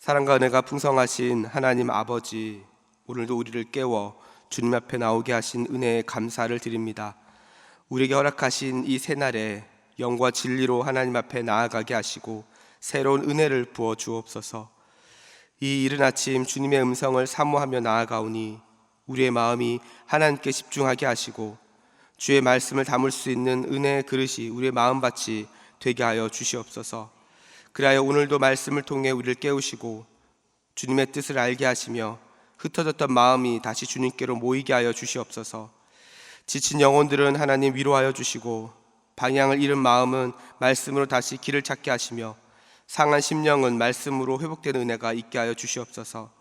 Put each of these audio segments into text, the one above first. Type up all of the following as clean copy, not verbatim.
사랑과 은혜가 풍성하신 하나님 아버지, 오늘도 우리를 깨워 주님 앞에 나오게 하신 은혜에 감사를 드립니다. 우리에게 허락하신 이 새날에 영과 진리로 하나님 앞에 나아가게 하시고 새로운 은혜를 부어 주옵소서. 이 이른 아침 주님의 음성을 사모하며 나아가오니 우리의 마음이 하나님께 집중하게 하시고 주의 말씀을 담을 수 있는 은혜의 그릇이 우리의 마음밭이 되게 하여 주시옵소서. 그리하여 오늘도 말씀을 통해 우리를 깨우시고 주님의 뜻을 알게 하시며 흩어졌던 마음이 다시 주님께로 모이게 하여 주시옵소서. 지친 영혼들은 하나님 위로하여 주시고 방향을 잃은 마음은 말씀으로 다시 길을 찾게 하시며 상한 심령은 말씀으로 회복되는 은혜가 있게 하여 주시옵소서.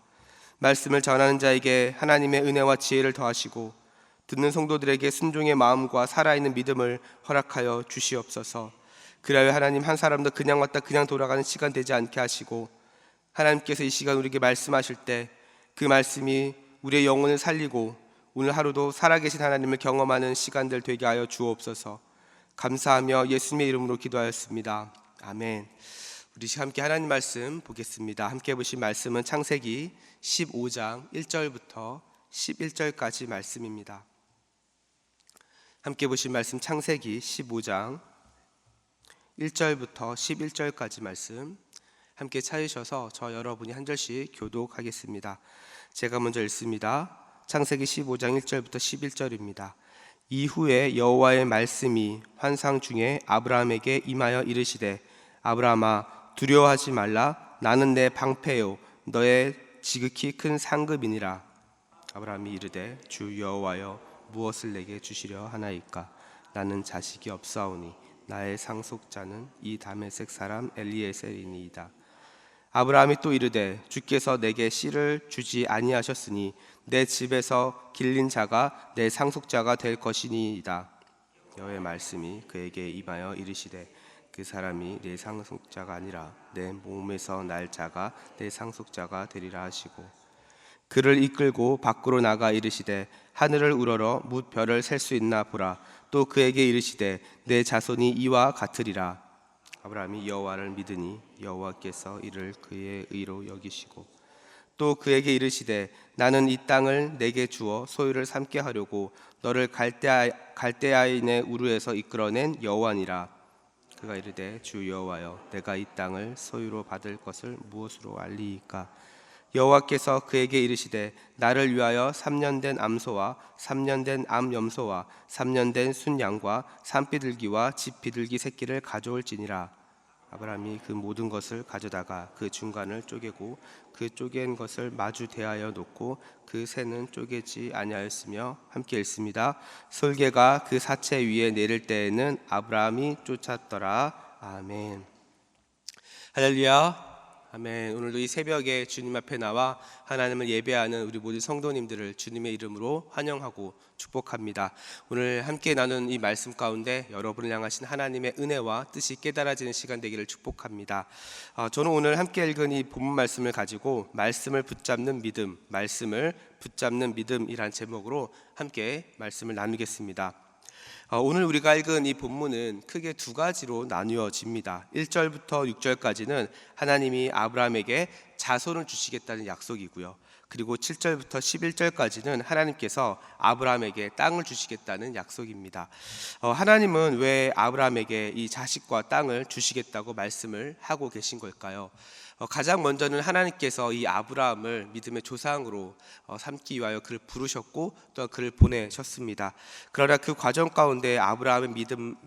말씀을 전하는 자에게 하나님의 은혜와 지혜를 더하시고 듣는 성도들에게 순종의 마음과 살아있는 믿음을 허락하여 주시옵소서. 그리하여 하나님 한 사람도 그냥 왔다 그냥 돌아가는 시간 되지 않게 하시고 하나님께서 이 시간 우리에게 말씀하실 때 그 말씀이 우리의 영혼을 살리고 오늘 하루도 살아계신 하나님을 경험하는 시간들 되게 하여 주옵소서. 감사하며 예수님의 이름으로 기도하였습니다. 아멘. 우리 함께 하나님 말씀 보겠습니다. 함께 보신 말씀은 창세기 15장 1절부터 11절까지 말씀입니다. 함께 보신 말씀 창세기 15장 1절부터 11절까지 말씀 함께 찾으셔서 저 여러분이 한 절씩 교독하겠습니다. 제가 먼저 읽습니다. 창세기 15장 1절부터 11절입니다. 이후에 여호와의 말씀이 환상 중에 아브라함에게 임하여 이르시되 아브라함아 두려워하지 말라. 나는 내 방패요 너의 지극히 큰 상급이니라. 아브라함이 이르되 주 여호와여 무엇을 내게 주시려 하나이까. 나는 자식이 없사오니 나의 상속자는 이 다메섹 사람 엘리에셀이니이다. 아브라함이 또 이르되 주께서 내게 씨를 주지 아니하셨으니 내 집에서 길린 자가 내 상속자가 될 것이니이다. 여호와의 말씀이 그에게 임하여 이르시되 그 사람이 내 상속자가 아니라 내 몸에서 날 자가 내 상속자가 되리라 하시고 그를 이끌고 밖으로 나가 이르시되 하늘을 우러러 뭇 별을 셀 수 있나 보라. 또 그에게 이르시되 내 자손이 이와 같으리라. 아브라함이 여호와를 믿으니 여호와께서 이를 그의 의로 여기시고 또 그에게 이르시되 나는 이 땅을 내게 주어 소유를 삼게 하려고 너를 갈대아인의 우르에서 이끌어낸 여호와니라. 그가 이르되 주 여호와여 내가 이 땅을 소유로 받을 것을 무엇으로 알리이까. 여호와께서 그에게 이르시되 나를 위하여 3년 된 암소와 3년 된 암염소와 3년 된 순양과 산비둘기와 집비둘기 새끼를 가져올지니라. 아브라함이 그 모든 것을 가져다가 그 중간을 쪼개고 그 쪼갠 것을 마주 대하여 놓고 그 새는 쪼개지 아니하였으며 함께 읽습니다. 솔개가 그 사체 위에 내릴 때에는 아브라함이 쫓았더라. 아멘. 할렐루야. 아멘. 오늘도 이 새벽에 주님 앞에 나와 하나님을 예배하는 우리 모든 성도님들을 주님의 이름으로 환영하고 축복합니다. 오늘 함께 나눈 이 말씀 가운데 여러분을 향하신 하나님의 은혜와 뜻이 깨달아지는 시간 되기를 축복합니다. 저는 오늘 함께 읽은 이 본문 말씀을 가지고 말씀을 붙잡는 믿음, 말씀을 붙잡는 믿음이란 제목으로 함께 말씀을 나누겠습니다. 오늘 우리가 읽은 이 본문은 크게 두 가지로 나누어집니다. 1절부터 6절까지는 하나님이 아브라함에게 자손을 주시겠다는 약속이고요. 그리고 7절부터 11절까지는 하나님께서 아브라함에게 땅을 주시겠다는 약속입니다. 하나님은 왜 아브라함에게 이 자식과 땅을 주시겠다고 말씀을 하고 계신 걸까요? 가장 먼저는 하나님께서 이 아브라함을 믿음의 조상으로 삼기 위하여 그를 부르셨고 또 그를 보내셨습니다. 그러나 그 과정 가운데 아브라함의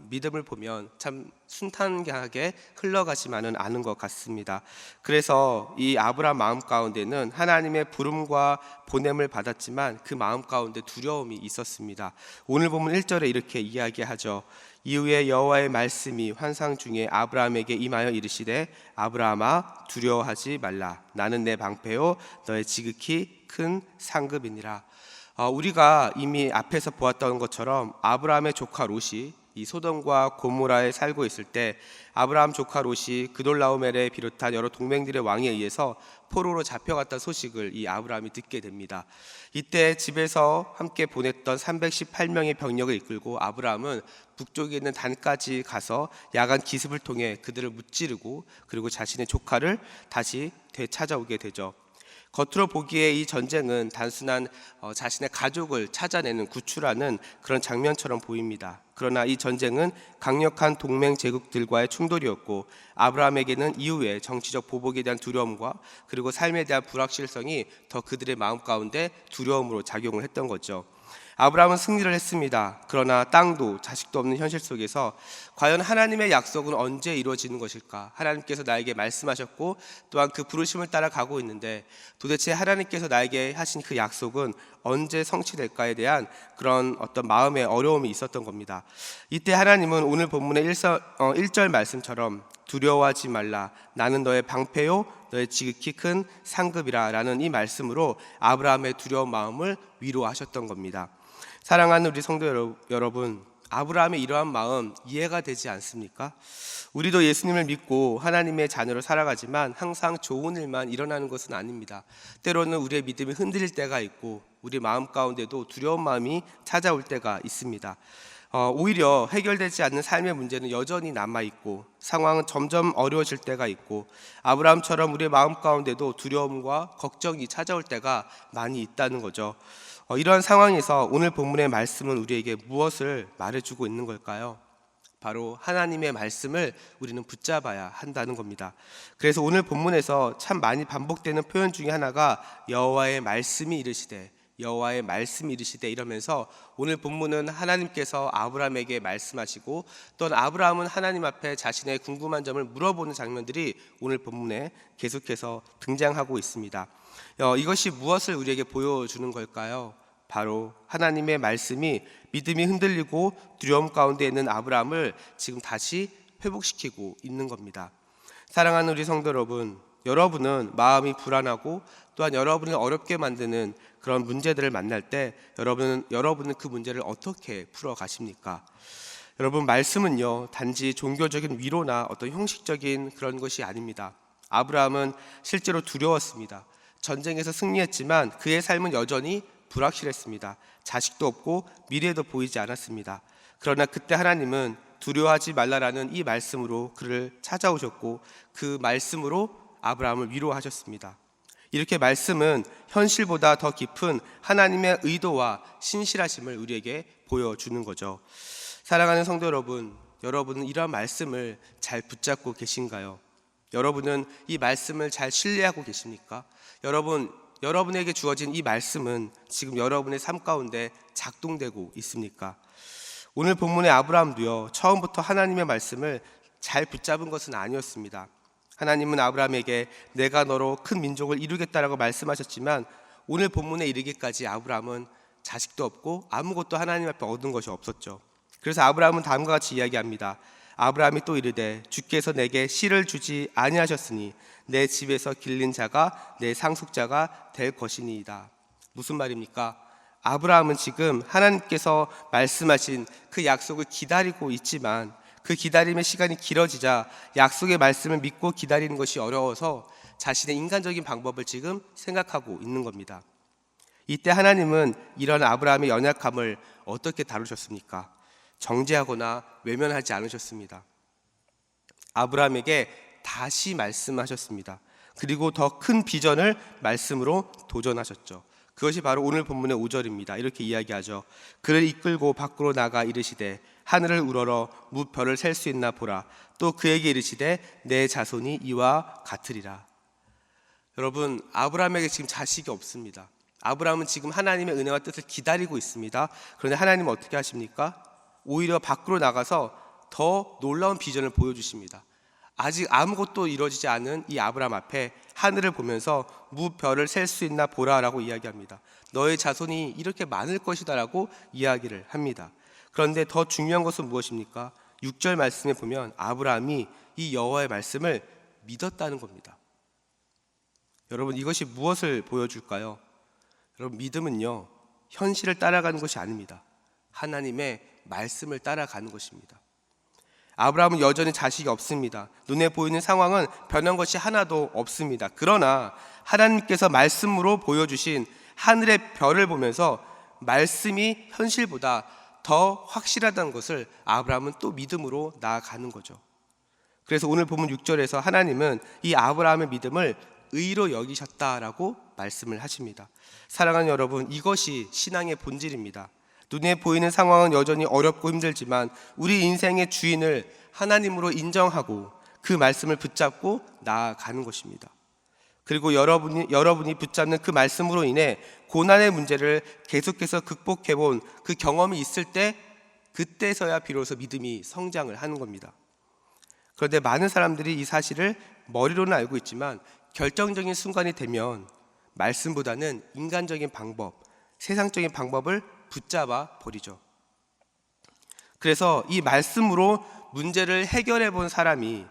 믿음을 보면 참 순탄하게 흘러가지만은 않은 것 같습니다. 그래서 이 아브라함 마음 가운데는 하나님의 부름과 보냄을 받았지만 그 마음 가운데 두려움이 있었습니다. 오늘 보면 1절에 이렇게 이야기하죠. 이후에 여호와의 말씀이 환상 중에 아브라함에게 임하여 이르시되 아브라함아 두려워하지 말라. 나는 내 방패요 너의 지극히 큰 상급이니라. 우리가 이미 앞에서 보았던 것처럼 아브라함의 조카 롯이 이 소돔과 고모라에 살고 있을 때 아브라함 조카 롯이 그돌라오멜에 비롯한 여러 동맹들의 왕에 의해서 포로로 잡혀갔다는 소식을 이 아브라함이 듣게 됩니다. 이때 집에서 함께 보냈던 318명의 병력을 이끌고 아브라함은 북쪽에 있는 단까지 가서 야간 기습을 통해 그들을 무찌르고 그리고 자신의 조카를 다시 되찾아오게 되죠. 겉으로 보기에 이 전쟁은 단순한 자신의 가족을 찾아내는 구출하는 그런 장면처럼 보입니다. 그러나 이 전쟁은 강력한 동맹 제국들과의 충돌이었고 아브라함에게는 이후에 정치적 보복에 대한 두려움과 그리고 삶에 대한 불확실성이 더 그들의 마음 가운데 두려움으로 작용을 했던 거죠. 아브라함은 승리를 했습니다. 그러나 땅도 자식도 없는 현실 속에서 과연 하나님의 약속은 언제 이루어지는 것일까? 하나님께서 나에게 말씀하셨고 또한 그 부르심을 따라 가고 있는데 도대체 하나님께서 나에게 하신 그 약속은 언제 성취될까에 대한 그런 어떤 마음의 어려움이 있었던 겁니다. 이때 하나님은 오늘 본문의 1절 말씀처럼 두려워하지 말라 나는 너의 방패요 너의 지극히 큰 상급이라 라는 이 말씀으로 아브라함의 두려운 마음을 위로하셨던 겁니다. 사랑하는 우리 성도 여러분, 아브라함의 이러한 마음 이해가 되지 않습니까? 우리도 예수님을 믿고 하나님의 자녀로 살아가지만 항상 좋은 일만 일어나는 것은 아닙니다. 때로는 우리의 믿음이 흔들릴 때가 있고 우리 마음 가운데도 두려운 마음이 찾아올 때가 있습니다. 오히려 해결되지 않는 삶의 문제는 여전히 남아있고 상황은 점점 어려워질 때가 있고 아브라함처럼 우리의 마음 가운데도 두려움과 걱정이 찾아올 때가 많이 있다는 거죠. 이러한 상황에서 오늘 본문의 말씀은 우리에게 무엇을 말해주고 있는 걸까요? 바로 하나님의 말씀을 우리는 붙잡아야 한다는 겁니다. 그래서 오늘 본문에서 참 많이 반복되는 표현 중에 하나가 여호와의 말씀이 이르시되 여호와의 말씀이 이르시되 이러면서 오늘 본문은 하나님께서 아브라함에게 말씀하시고 또한 아브라함은 하나님 앞에 자신의 궁금한 점을 물어보는 장면들이 오늘 본문에 계속해서 등장하고 있습니다. 이것이 무엇을 우리에게 보여주는 걸까요? 바로 하나님의 말씀이 믿음이 흔들리고 두려움 가운데 있는 아브라함을 지금 다시 회복시키고 있는 겁니다. 사랑하는 우리 성도 여러분, 여러분은 마음이 불안하고 또한 여러분을 어렵게 만드는 그런 문제들을 만날 때 여러분은 그 문제를 어떻게 풀어 가십니까? 여러분, 말씀은요 단지 종교적인 위로나 어떤 형식적인 그런 것이 아닙니다. 아브라함은 실제로 두려웠습니다. 전쟁에서 승리했지만 그의 삶은 여전히 불확실했습니다. 자식도 없고 미래도 보이지 않았습니다. 그러나 그때 하나님은 두려워하지 말라라는 이 말씀으로 그를 찾아오셨고 그 말씀으로 아브라함을 위로하셨습니다. 이렇게 말씀은 현실보다 더 깊은 하나님의 의도와 신실하심을 우리에게 보여주는 거죠. 사랑하는 성도 여러분, 여러분은 이러한 말씀을 잘 붙잡고 계신가요? 여러분은 이 말씀을 잘 신뢰하고 계십니까? 여러분에게 주어진 이 말씀은 지금 여러분의 삶 가운데 작동되고 있습니까? 오늘 본문의 아브라함도요 처음부터 하나님의 말씀을 잘 붙잡은 것은 아니었습니다. 하나님은 아브라함에게 내가 너로 큰 민족을 이루겠다라고 말씀하셨지만 오늘 본문에 이르기까지 아브라함은 자식도 없고 아무것도 하나님 앞에 얻은 것이 없었죠. 그래서 아브라함은 다음과 같이 이야기합니다. 아브라함이 또 이르되 주께서 내게 씨를 주지 아니하셨으니 내 집에서 길린 자가 내 상속자가 될 것이니이다. 무슨 말입니까? 아브라함은 지금 하나님께서 말씀하신 그 약속을 기다리고 있지만 그 기다림의 시간이 길어지자 약속의 말씀을 믿고 기다리는 것이 어려워서 자신의 인간적인 방법을 지금 생각하고 있는 겁니다. 이때 하나님은 이런 아브라함의 연약함을 어떻게 다루셨습니까? 정죄하거나 외면하지 않으셨습니다. 아브라함에게 다시 말씀하셨습니다. 그리고 더 큰 비전을 말씀으로 도전하셨죠. 그것이 바로 오늘 본문의 5절입니다. 이렇게 이야기하죠. 그를 이끌고 밖으로 나가 이르시되 하늘을 우러러 무별을 셀 수 있나 보라. 또 그에게 이르시되 내 자손이 이와 같으리라. 여러분, 아브라함에게 지금 자식이 없습니다. 아브라함은 지금 하나님의 은혜와 뜻을 기다리고 있습니다. 그런데 하나님은 어떻게 하십니까? 오히려 밖으로 나가서 더 놀라운 비전을 보여주십니다. 아직 아무것도 이루어지지 않은 이 아브라함 앞에 하늘을 보면서 무별을 셀 수 있나 보라라고 이야기합니다. 너의 자손이 이렇게 많을 것이다 라고 이야기를 합니다. 그런데 더 중요한 것은 무엇입니까? 6절 말씀에 보면 아브라함이 이 여호와의 말씀을 믿었다는 겁니다. 여러분, 이것이 무엇을 보여줄까요? 여러분, 믿음은요 현실을 따라가는 것이 아닙니다. 하나님의 말씀을 따라가는 것입니다. 아브라함은 여전히 자식이 없습니다. 눈에 보이는 상황은 변한 것이 하나도 없습니다. 그러나 하나님께서 말씀으로 보여주신 하늘의 별을 보면서 말씀이 현실보다 더 확실하다는 것을 아브라함은 또 믿음으로 나아가는 거죠. 그래서 오늘 본문 6절에서 하나님은 이 아브라함의 믿음을 의로 여기셨다라고 말씀을 하십니다. 사랑하는 여러분, 이것이 신앙의 본질입니다. 눈에 보이는 상황은 여전히 어렵고 힘들지만 우리 인생의 주인을 하나님으로 인정하고 그 말씀을 붙잡고 나아가는 것입니다. 그리고 여러분이 붙잡는 그 말씀으로 인해 고난의 문제를 계속해서 극복해본 그 경험이 있을 때, 그때서야 비로소 믿음이 성장을 하는 겁니다. 그런데 많은 사람들이 이 사실을 머리로는 알고 있지만 결정적인 순간이 되면 말씀보다는 인간적인 방법, 세상적인 방법을 붙잡아 버리죠. 그래서 이 말씀으로 문제를 해결해 본 사람이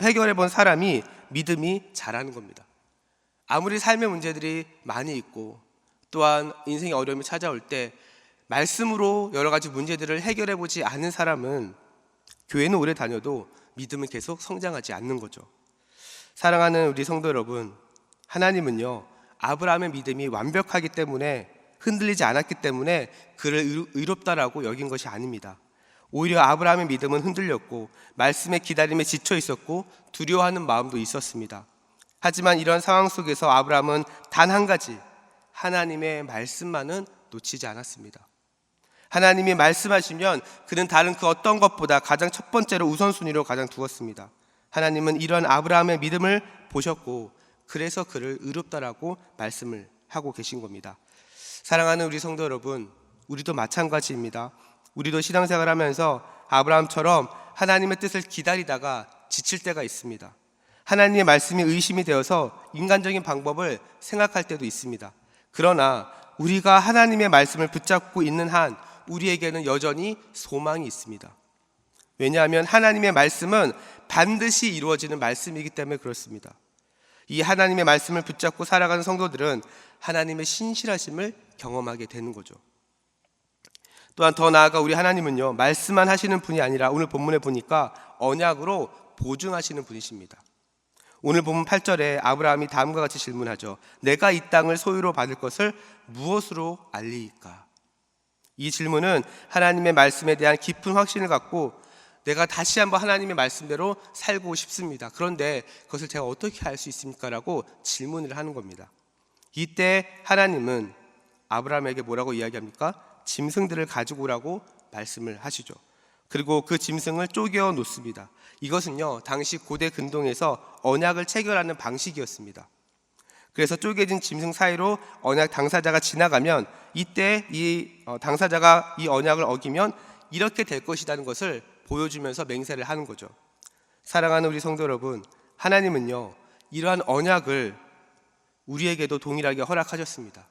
해결해 본 사람이 믿음이 자라는 겁니다. 아무리 삶의 문제들이 많이 있고 또한 인생의 어려움이 찾아올 때 말씀으로 여러 가지 문제들을 해결해 보지 않은 사람은 교회는 오래 다녀도 믿음은 계속 성장하지 않는 거죠. 사랑하는 우리 성도 여러분, 하나님은요, 아브라함의 믿음이 완벽하기 때문에, 흔들리지 않았기 때문에 그를 의롭다라고 여긴 것이 아닙니다. 오히려 아브라함의 믿음은 흔들렸고 말씀의 기다림에 지쳐 있었고 두려워하는 마음도 있었습니다. 하지만 이런 상황 속에서 아브라함은 단 한 가지, 하나님의 말씀만은 놓치지 않았습니다. 하나님이 말씀하시면 그는 다른 그 어떤 것보다 가장 첫 번째로 우선순위로 가장 두었습니다. 하나님은 이런 아브라함의 믿음을 보셨고 그래서 그를 의롭다라고 말씀을 하고 계신 겁니다. 사랑하는 우리 성도 여러분, 우리도 마찬가지입니다. 우리도 신앙생활 하면서 아브라함처럼 하나님의 뜻을 기다리다가 지칠 때가 있습니다. 하나님의 말씀이 의심이 되어서 인간적인 방법을 생각할 때도 있습니다. 그러나 우리가 하나님의 말씀을 붙잡고 있는 한 우리에게는 여전히 소망이 있습니다. 왜냐하면 하나님의 말씀은 반드시 이루어지는 말씀이기 때문에 그렇습니다. 이 하나님의 말씀을 붙잡고 살아가는 성도들은 하나님의 신실하심을 경험하게 되는 거죠. 또한 더 나아가 우리 하나님은요, 말씀만 하시는 분이 아니라 오늘 본문에 보니까 언약으로 보증하시는 분이십니다. 오늘 본문 8절에 아브라함이 다음과 같이 질문하죠. 내가 이 땅을 소유로 받을 것을 무엇으로 알리이까? 이 질문은 하나님의 말씀에 대한 깊은 확신을 갖고 내가 다시 한번 하나님의 말씀대로 살고 싶습니다. 그런데 그것을 제가 어떻게 알 수 있습니까? 라고 질문을 하는 겁니다. 이때 하나님은 아브라함에게 뭐라고 이야기합니까? 짐승들을 가지고 오라고 말씀을 하시죠. 그리고 그 짐승을 쪼개어 놓습니다. 이것은요, 당시 고대 근동에서 언약을 체결하는 방식이었습니다. 그래서 쪼개진 짐승 사이로 언약 당사자가 지나가면 이때 이 당사자가 이 언약을 어기면 이렇게 될 것이라는 것을 보여주면서 맹세를 하는 거죠. 사랑하는 우리 성도 여러분, 하나님은요, 이러한 언약을 우리에게도 동일하게 허락하셨습니다.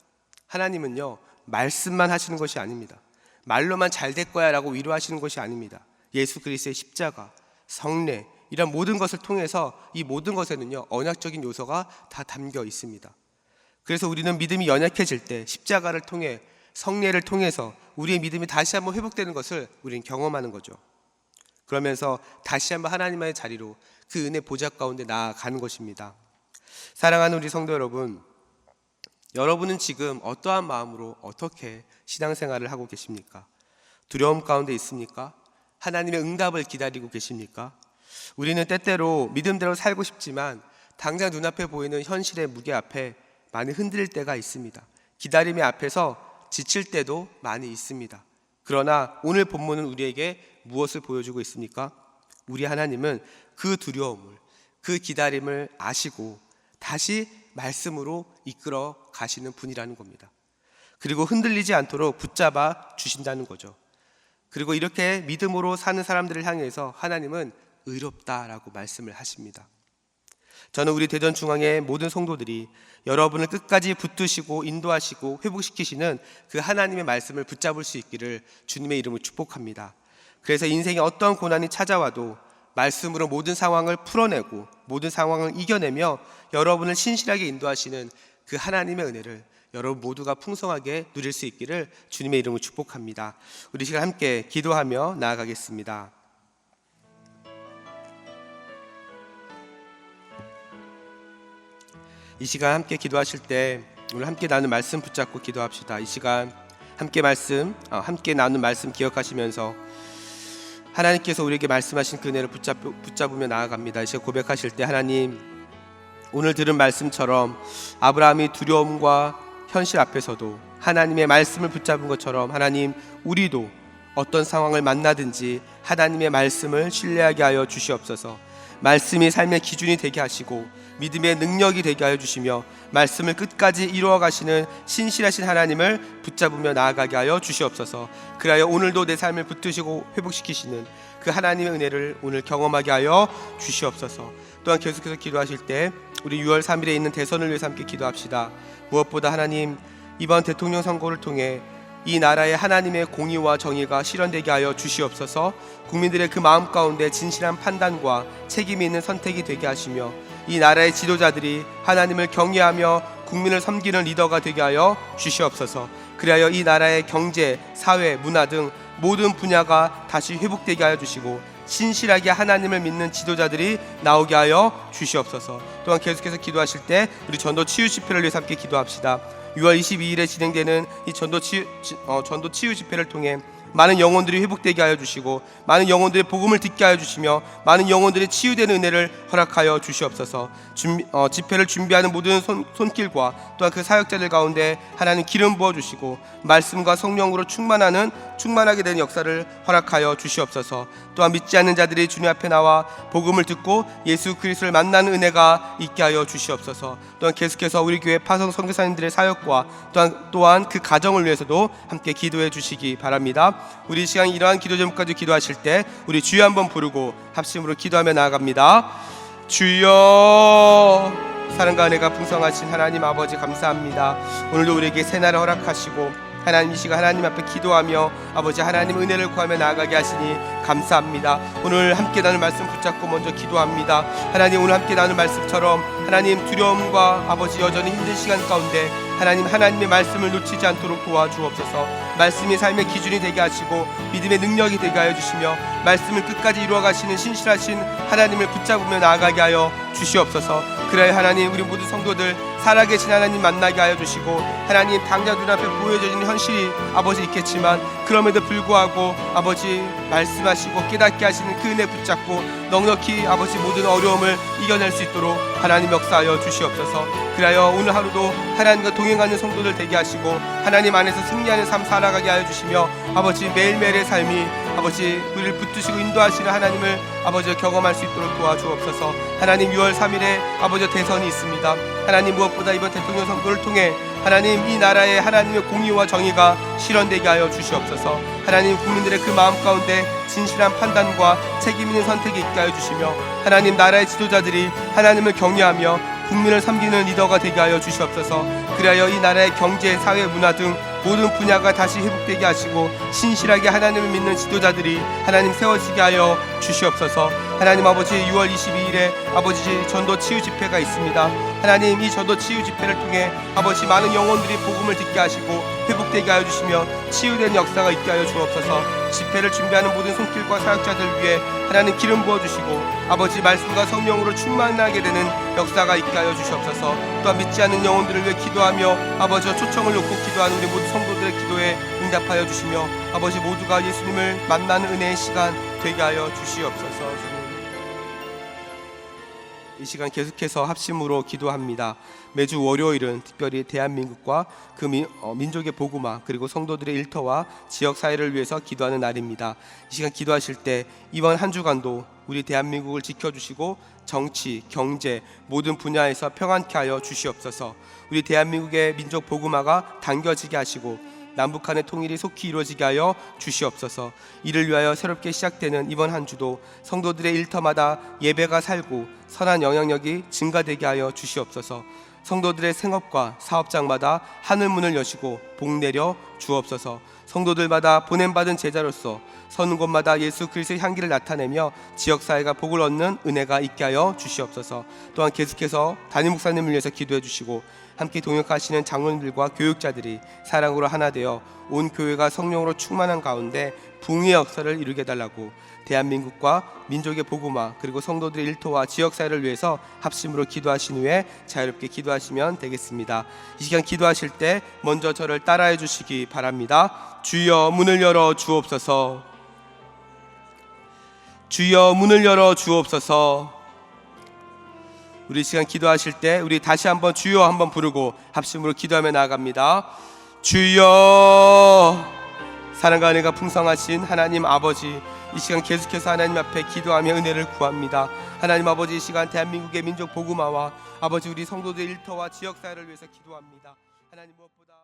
하나님은요, 말씀만 하시는 것이 아닙니다. 말로만 잘 될 거야 라고 위로하시는 것이 아닙니다. 예수 그리스도의 십자가, 성례, 이런 모든 것을 통해서 이 모든 것에는요, 언약적인 요소가 다 담겨 있습니다. 그래서 우리는 믿음이 연약해질 때 십자가를 통해, 성례를 통해서 우리의 믿음이 다시 한번 회복되는 것을 우리는 경험하는 거죠. 그러면서 다시 한번 하나님의 자리로 그 은혜 보좌 가운데 나아가는 것입니다. 사랑하는 우리 성도 여러분, 여러분은 지금 어떠한 마음으로 어떻게 신앙생활을 하고 계십니까? 두려움 가운데 있습니까? 하나님의 응답을 기다리고 계십니까? 우리는 때때로 믿음대로 살고 싶지만 당장 눈앞에 보이는 현실의 무게 앞에 많이 흔들릴 때가 있습니다. 기다림의 앞에서 지칠 때도 많이 있습니다. 그러나 오늘 본문은 우리에게 무엇을 보여주고 있습니까? 우리 하나님은 그 두려움을, 그 기다림을 아시고 다시 말씀으로 이끌어 가시는 분이라는 겁니다. 그리고 흔들리지 않도록 붙잡아 주신다는 거죠. 그리고 이렇게 믿음으로 사는 사람들을 향해서 하나님은 의롭다라고 말씀을 하십니다. 저는 우리 대전중앙의 모든 성도들이 여러분을 끝까지 붙드시고 인도하시고 회복시키시는 그 하나님의 말씀을 붙잡을 수 있기를 주님의 이름으로 축복합니다. 그래서 인생에 어떤 고난이 찾아와도 말씀으로 모든 상황을 풀어내고 모든 상황을 이겨내며 여러분을 신실하게 인도하시는 그 하나님의 은혜를 여러분 모두가 풍성하게 누릴 수 있기를 주님의 이름으로 축복합니다. 우리 시간 함께 기도하며 나아가겠습니다. 이 시간 함께 기도하실 때 오늘 함께 나눈 말씀 붙잡고 기도합시다. 이 시간 함께 나눈 말씀 기억하시면서 하나님께서 우리에게 말씀하신 그 은혜를 붙잡으며 나아갑니다. 이 시간 고백하실 때 하나님, 오늘 들은 말씀처럼 아브라함이 두려움과 현실 앞에서도 하나님의 말씀을 붙잡은 것처럼 하나님, 우리도 어떤 상황을 만나든지 하나님의 말씀을 신뢰하게 하여 주시옵소서. 말씀이 삶의 기준이 되게 하시고 믿음의 능력이 되게 하여 주시며 말씀을 끝까지 이루어 가시는 신실하신 하나님을 붙잡으며 나아가게 하여 주시옵소서. 그리하여 오늘도 내 삶을 붙드시고 회복시키시는 그 하나님의 은혜를 오늘 경험하게 하여 주시옵소서. 또한 계속해서 기도하실 때 우리 6월 3일에 있는 대선을 위해서 함께 기도합시다. 무엇보다 하나님, 이번 대통령 선거를 통해 이 나라의 하나님의 공의와 정의가 실현되게 하여 주시옵소서. 국민들의 그 마음 가운데 진실한 판단과 책임이 있는 선택이 되게 하시며 이 나라의 지도자들이 하나님을 경외하며 국민을 섬기는 리더가 되게 하여 주시옵소서. 그리하여 이 나라의 경제, 사회, 문화 등 모든 분야가 다시 회복되게 하여 주시고 신실하게 하나님을 믿는 지도자들이 나오게 하여 주시옵소서. 또한 계속해서 기도하실 때 우리 전도 치유 집회를 위해서 함께 기도합시다. 6월 22일에 진행되는 이 전도 치유 집회를 통해 많은 영혼들이 회복되게 하여 주시고 많은 영혼들의 복음을 듣게 하여 주시며 많은 영혼들이 치유되는 은혜를 허락하여 주시옵소서. 집회를 준비하는 모든 손길과 또한 그 사역자들 가운데 하나님 기름 부어주시고 말씀과 성령으로 충만하게 되는 역사를 허락하여 주시옵소서. 또한 믿지 않는 자들이 주님 앞에 나와 복음을 듣고 예수 그리스도를 만나는 은혜가 있게 하여 주시옵소서. 또한 계속해서 우리 교회 파송 선교사님들의 사역과 또한 그 가정을 위해서도 함께 기도해 주시기 바랍니다. 우리 이 시간 이러한 기도 제목까지 기도하실 때 우리 주여 한번 부르고 합심으로 기도하며 나아갑니다. 주여, 사랑과 은혜가 풍성하신 하나님 아버지 감사합니다. 오늘도 우리에게 새날을 허락하시고 하나님, 이 시간 하나님 앞에 기도하며 아버지 하나님 은혜를 구하며 나아가게 하시니 감사합니다. 오늘 함께 나눌 말씀 붙잡고 먼저 기도합니다. 하나님, 오늘 함께 나눌 말씀처럼 하나님, 두려움과 아버지 여전히 힘든 시간 가운데 하나님의 말씀을 놓치지 않도록 도와주옵소서. 말씀이 삶의 기준이 되게 하시고 믿음의 능력이 되게 하여 주시며 말씀을 끝까지 이루어 가시는 신실하신 하나님을 붙잡으며 나아가게 하여 주시옵소서. 그래야 하나님, 우리 모든 성도들 살아계신 하나님 만나게 하여 주시고 하나님, 당장 눈앞에 보여져 있는 현실이 아버지 있겠지만 그럼에도 불구하고 아버지 말씀하시고 깨닫게 하시는 그 은혜 붙잡고 넉넉히 아버지 모든 어려움을 이겨낼 수 있도록 하나님 역사하여 주시옵소서. 그래야 오늘 하루도 하나님과 동행하는 성도들 되게 하시고 하나님 안에서 승리하는 삶 살아가게 하여 주시며 아버지 매일매일의 삶이 아버지 우리를 붙드시고 인도하시는 하나님을 아버지 경험할 수 있도록 도와주옵소서. 하나님, 6월 3일에 아버지 대선이 있습니다. 하나님, 무엇보다 이번 대통령 선거를 통해 하나님, 이 나라의 하나님의 공의와 정의가 실현되게 하여 주시옵소서. 하나님, 국민들의 그 마음 가운데 진실한 판단과 책임 있는 선택이 있게 하여 주시며 하나님, 나라의 지도자들이 하나님을 경외하며 국민을 섬기는 리더가 되게 하여 주시옵소서. 그리하여 이 나라의 경제, 사회, 문화 등 모든 분야가 다시 회복되게 하시고 신실하게 하나님을 믿는 지도자들이 하나님 세워지게 하여 주시옵소서. 하나님 아버지, 6월 22일에 아버지 전도 치유 집회가 있습니다. 하나님, 이 전도 치유 집회를 통해 아버지 많은 영혼들이 복음을 듣게 하시고 회복되게 하여 주시며 치유된 역사가 있게 하여 주옵소서. 집회를 준비하는 모든 손길과 사역자들 위해 하나님 기름 부어주시고 아버지 말씀과 성령으로 충만하게 되는 역사가 있게 하여 주시옵소서. 또한 믿지 않는 영혼들을 위해 기도하며 아버지와 초청을 놓고 기도하는 우리 모든 성도들의 기도에 응답하여 주시며 아버지 모두가 예수님을 만나는 은혜의 시간 되게 하여 주시옵소서. 이 시간 계속해서 합심으로 기도합니다. 매주 월요일은 특별히 대한민국과 그 민족의 복음화 그리고 성도들의 일터와 지역 사회를 위해서 기도하는 날입니다. 이 시간 기도하실 때 이번 한 주간도 우리 대한민국을 지켜주시고 정치, 경제 모든 분야에서 평안케 하여 주시옵소서. 우리 대한민국의 민족 복음화가 당겨지게 하시고 남북한의 통일이 속히 이루어지게 하여 주시옵소서. 이를 위하여 새롭게 시작되는 이번 한 주도 성도들의 일터마다 예배가 살고 선한 영향력이 증가되게 하여 주시옵소서. 성도들의 생업과 사업장마다 하늘문을 여시고 복 내려 주옵소서. 성도들마다 보냄받은 제자로서 서는 곳마다 예수 그리스도의 향기를 나타내며 지역사회가 복을 얻는 은혜가 있게 하여 주시옵소서. 또한 계속해서 담임 목사님을 위해서 기도해 주시고 함께 동역하시는 장로님들과 교육자들이 사랑으로 하나 되어 온 교회가 성령으로 충만한 가운데 붕의 역사를 이루게 해달라고, 대한민국과 민족의 복음화 그리고 성도들의 일터와 지역사회를 위해서 합심으로 기도하신 후에 자유롭게 기도하시면 되겠습니다. 이 시간 기도하실 때 먼저 저를 따라해 주시기 바랍니다. 주여 문을 열어 주옵소서. 주여 문을 열어 주옵소서. 우리 시간 기도하실 때 우리 다시 한번 주여 한번 부르고 합심으로 기도하며 나아갑니다. 주여. 사랑과 은혜가 풍성하신 하나님 아버지, 이 시간 계속해서 하나님 앞에 기도하며 은혜를 구합니다. 하나님 아버지, 이 시간 대한민국의 민족 복음화와 아버지 우리 성도들 일터와 지역사회를 위해서 기도합니다. 하나님 무엇보다